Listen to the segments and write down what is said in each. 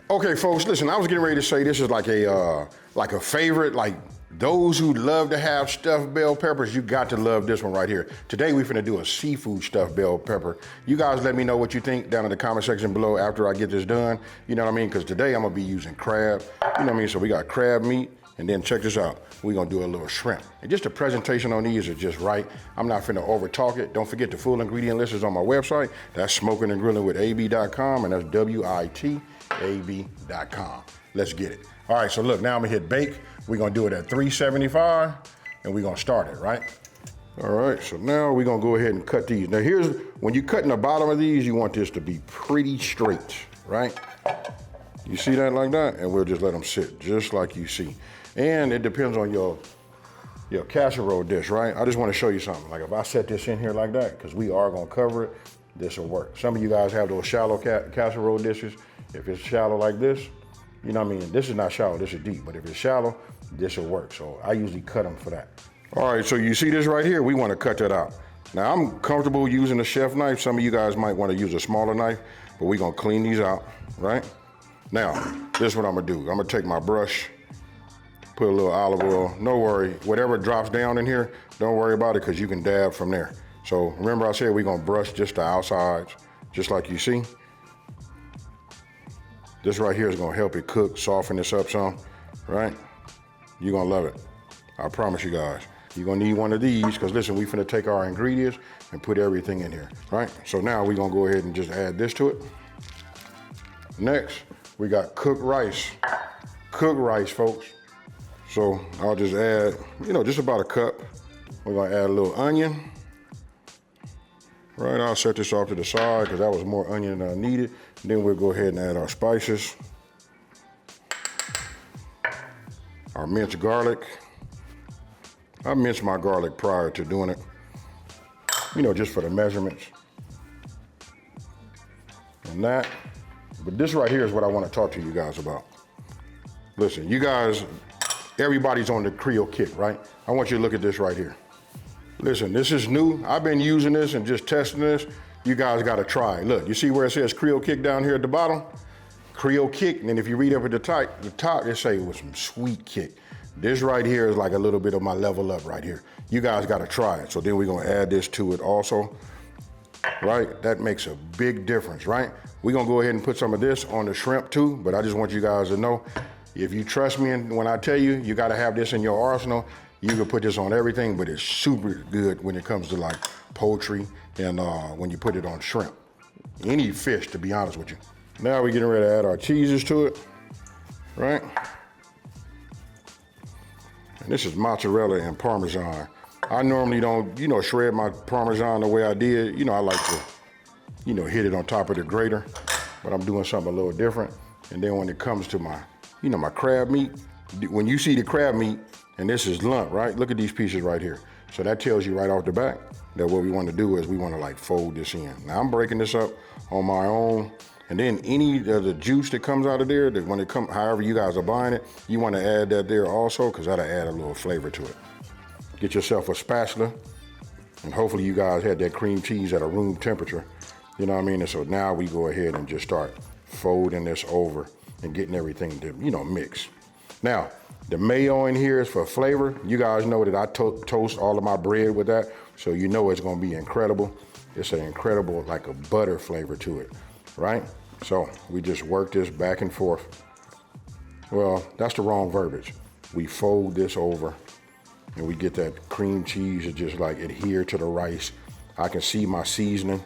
Okay, folks, listen, I was getting ready to say this is like a favorite, like those who love to have stuffed bell peppers, you got to love this one right here. Today we finna do a seafood stuffed bell pepper. You guys let me know what you think down in the comment section below after I get this done. You know what I mean? Because today I'm gonna be using crab. You know what I mean? So we got crab meat, and then check this out. We're gonna do a little shrimp. And just the presentation on these is just right. I'm not finna over talk it. Don't forget the full ingredient list is on my website. That's Smokin and Grillin with AB.com, and that's WITAB.com. Let's get it. All right, so look, now I'm gonna hit bake. We're gonna do it at 375, and we're gonna start it, right? All right, so now we're gonna go ahead and cut these. Now when you're cutting the bottom of these, you want this to be pretty straight, right? You see that like that? And we'll just let them sit, just like you see. And it depends on your casserole dish, right? I just wanna show you something. Like if I set this in here like that, because we are gonna cover it, this will work. Some of you guys have those shallow casserole dishes. If it's shallow like this, you know what I mean? This is not shallow, this is deep, but if it's shallow, this will work. So I usually cut them for that. All right, so you see this right here? We wanna cut that out. Now I'm comfortable using a chef knife. Some of you guys might wanna use a smaller knife, but we're gonna clean these out, right? Now, this is what I'm gonna do. I'm gonna take my brush, put a little olive oil. No worry, whatever drops down in here, don't worry about it because you can dab from there. So remember I said we're gonna brush just the outsides, just like you see. This right here is gonna help it cook, soften this up some, right? You're gonna love it. I promise you guys. You're gonna need one of these because listen, we finna take our ingredients and put everything in here, right? So now we're gonna go ahead and just add this to it. Next, we got cooked rice. Cooked rice, folks. So I'll just add, just about a cup. We're gonna add a little onion. Right, I'll set this off to the side because that was more onion than I needed. Then we'll go ahead and add our spices. Our minced garlic. I minced my garlic prior to doing it, just for the measurements. And that, but this right here is what I want to talk to you guys about. Listen, you guys, everybody's on the Creole Kick, right? I want you to look at this right here. Listen, this is new. I've been using this and just testing this. You guys gotta try it. Look, you see where it says Creole Kick down here at the bottom? Creole Kick, and then if you read up at the top, it say it was some sweet kick. This right here is like a little bit of my level up right here. You guys gotta try it. So then we're gonna add this to it also, right? That makes a big difference, right? We're gonna go ahead and put some of this on the shrimp too, but I just want you guys to know, if you trust me when I tell you, you gotta have this in your arsenal. You can put this on everything, but it's super good when it comes to like poultry and when you put it on shrimp. Any fish, to be honest with you. Now we're getting ready to add our cheeses to it, right? And this is mozzarella and Parmesan. I normally don't, shred my Parmesan the way I did. I like to, hit it on top of the grater, but I'm doing something a little different. And then when it comes to my, my crab meat, when you see the crab meat, and this is lump, right? Look at these pieces right here. So that tells you right off the back that what we want to do is we want to like fold this in. Now I'm breaking this up on my own, and then any of the juice that comes out of there, that when it comes, however you guys are buying it, you want to add that there also, because that'll add a little flavor to it. Get yourself a spatula, and hopefully you guys had that cream cheese at a room temperature. You know what I mean? And so now we go ahead and just start folding this over and getting everything to, mix. Now, the mayo in here is for flavor. You guys know that I toast all of my bread with that, so you know it's gonna be incredible. It's an incredible, like a butter flavor to it, right? So we just work this back and forth. Well, that's the wrong verbiage. We fold this over and we get that cream cheese to just like adhere to the rice. I can see my seasoning.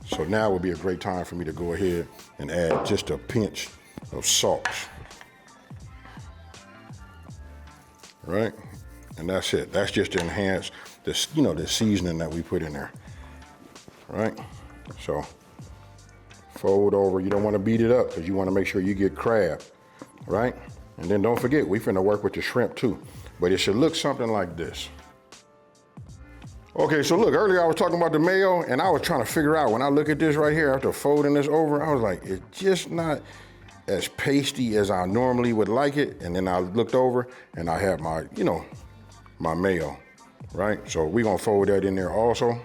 So now would be a great time for me to go ahead and add just a pinch of salt. Right? And that's it. That's just to enhance this, the seasoning that we put in there. Right? So fold over. You don't want to beat it up because you want to make sure you get crab. Right? And then don't forget, we finna work with the shrimp too. But it should look something like this. Okay, so look, earlier I was talking about the mayo, and I was trying to figure out, when I look at this right here after folding this over, I was like, it's just not as pasty as I normally would like it. And then I looked over and I have my, my mayo, right? So we're gonna fold that in there also.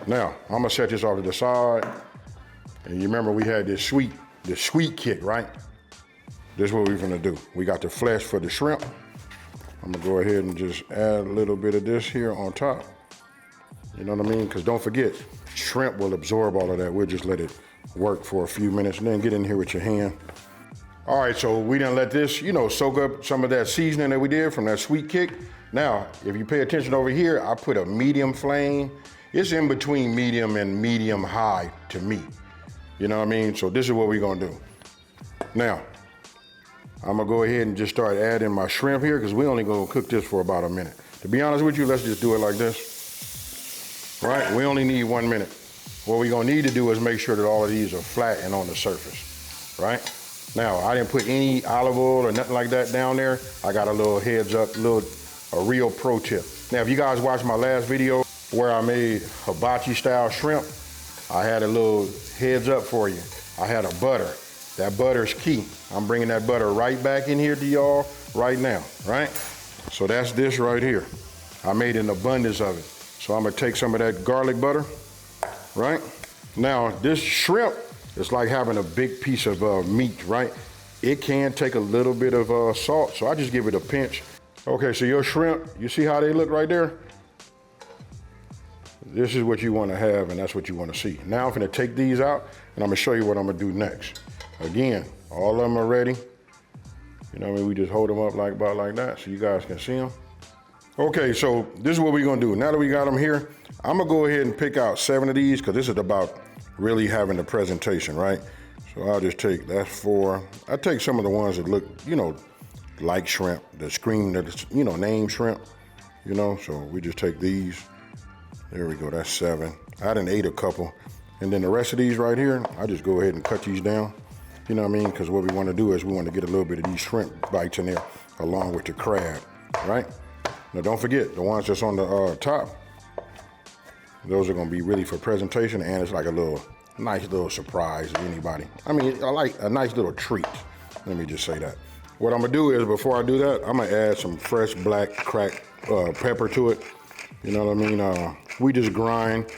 Now, I'm gonna set this off to the side. And you remember we had this sweet the sweet kick, right? This is what we're gonna do. We got the flesh for the shrimp. I'm gonna go ahead and just add a little bit of this here on top. You know what I mean? Because don't forget, shrimp will absorb all of that. We'll just let it work for a few minutes and then get in here with your hand. All right, so we done let this, soak up some of that seasoning that we did from that sweet kick. Now, if you pay attention over here, I put a medium flame. It's in between medium and medium high to me. You know what I mean? So this is what we're gonna do. Now, I'm gonna go ahead and just start adding my shrimp here because we only gonna cook this for about a minute. To be honest with you, let's just do it like this. Right, we only need 1 minute. What we're gonna need to do is make sure that all of these are flat and on the surface, right? Now, I didn't put any olive oil or nothing like that down there. I got a little heads up, a real pro tip. Now, if you guys watched my last video where I made hibachi style shrimp, I had a little heads up for you. I had a butter. That butter's key. I'm bringing that butter right back in here to y'all right now, right? So that's this right here. I made an abundance of it. So I'm gonna take some of that garlic butter, right? Now, this shrimp, it's like having a big piece of meat, right? It can take a little bit of salt, so I just give it a pinch. Okay, so your shrimp, you see how they look right there? This is what you wanna have, and that's what you wanna see. Now I'm gonna take these out, and I'm gonna show you what I'm gonna do next. Again, all of them are ready. You know what I mean? We just hold them up about like that so you guys can see them. Okay, so this is what we're gonna do. Now that we got them here, I'm gonna go ahead and pick out 7 of these because this is about really having the presentation, right? So I'll just take, that's 4. I take some of the ones that look, like shrimp, that scream that, name shrimp, so we just take these. There we go, that's 7. I done ate a couple. And then the rest of these right here, I just go ahead and cut these down. You know what I mean? Because what we want to do is we want to get a little bit of these shrimp bites in there along with the crab, right? Now don't forget, the ones that's on the top, those are going to be really for presentation, and it's like a nice little surprise to anybody. I mean, I like a nice little treat. Let me just say that. What I'm going to do is, before I do that, I'm going to add some fresh black cracked pepper to it. You know what I mean? We just grind.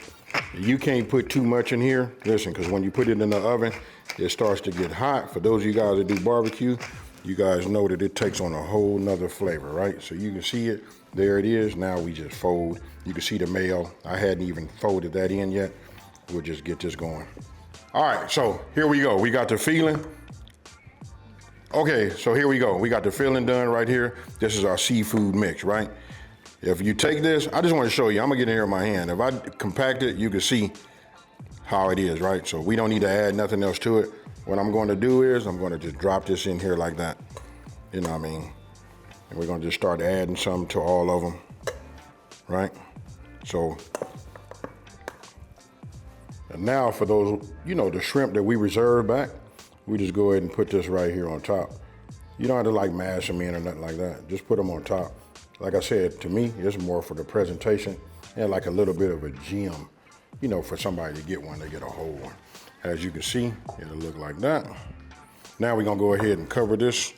You can't put too much in here. Listen, because when you put it in the oven, it starts to get hot. For those of you guys that do barbecue, you guys know that it takes on a whole nother flavor, right? So you can see it. There it is. Now we just fold. You can see the mayo. I hadn't even folded that in yet. We'll just get this going. All right, so here we go. We got the filling. Okay, so here we go. We got the filling done right here. This is our seafood mix, right? If you take this, I just want to show you. I'm gonna get in here in my hand. If I compact it, you can see how it is, right? So we don't need to add nothing else to it. What I'm going to do is I'm going to just drop this in here like that. You know what I mean? And we're going to just start adding some to all of them, right? So, and now for those, the shrimp that we reserved back, we just go ahead and put this right here on top. You don't have to like mash them in or nothing like that. Just put them on top. Like I said, to me, it's more for the presentation and like a little bit of a gem, for somebody to get one, they get a whole one. As you can see, it'll look like that. Now we're gonna go ahead and cover this,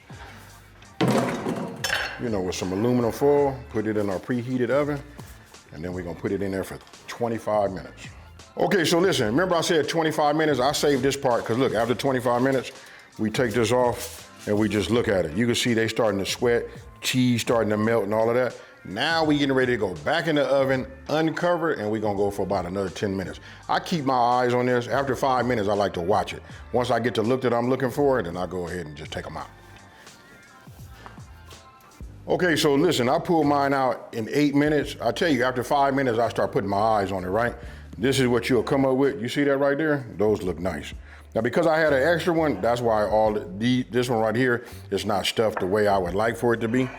with some aluminum foil, put it in our preheated oven, and then we're gonna put it in there for 25 minutes. Okay, so listen, remember I said 25 minutes? I saved this part, because look, after 25 minutes, we take this off and we just look at it. You can see they starting to sweat, cheese starting to melt and all of that. Now we getting ready to go back in the oven, uncover it, and we're gonna go for about another 10 minutes. I keep my eyes on this. After 5 minutes, I like to watch it. Once I get the look that I'm looking for, then I go ahead and just take them out. Okay, so listen, I pulled mine out in 8 minutes. I tell you, after 5 minutes, I start putting my eyes on it, right? This is what you'll come up with. You see that right there? Those look nice. Now, because I had an extra one, that's why this one right here is not stuffed the way I would like for it to be.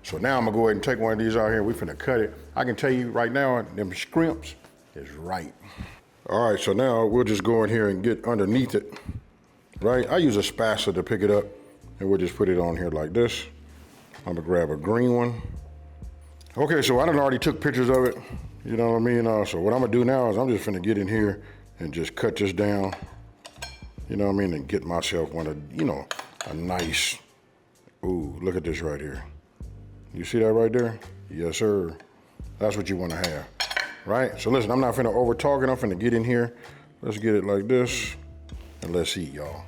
So now I'm gonna go ahead and take one of these out here. We're finna cut it. I can tell you right now, them shrimps is right. All right, so now we'll just go in here and get underneath it, right? I use a spatula to pick it up, and we'll just put it on here like this. I'm gonna grab a green one. Okay, so I done already took pictures of it, you know what I mean? So what I'm gonna do now is I'm just finna get in here and just cut this down, you know what I mean? And get myself one of, a nice, ooh, look at this right here. You see that right there? Yes, sir. That's what you want to have, right? So listen, I'm not finna over talk it. I'm finna get in here. Let's get it like this, and let's eat, y'all.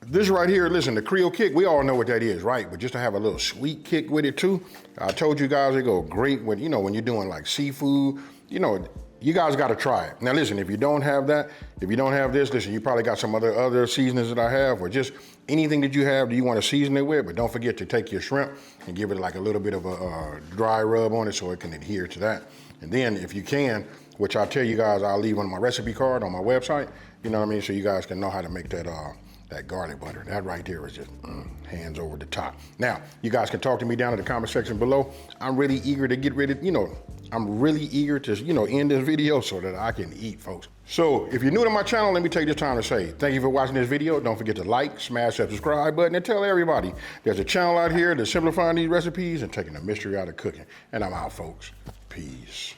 This right here, listen, the Creole Kick, we all know what that is, right? But just to have a little sweet kick with it too, I told you guys it go great when, when you're doing like seafood, you guys got to try it. Now listen, if you don't have that, if you don't have this, listen, you probably got some other seasonings that I have, or just anything that you have that you want to season it with, but don't forget to take your shrimp and give it like a little bit of a dry rub on it so it can adhere to that. And then if you can, which I'll tell you guys, I'll leave on my recipe card on my website, you know what I mean? So you guys can know how to make that garlic butter. That right there is just hands over the top. Now, you guys can talk to me down in the comment section below. I'm really eager to get rid of, I'm really eager to, end this video so that I can eat, folks. So if you're new to my channel, let me take this time to say thank you for watching this video. Don't forget to like, smash that subscribe button, and tell everybody there's a channel out here that's simplifying these recipes and taking the mystery out of cooking. And I'm out, folks. Peace.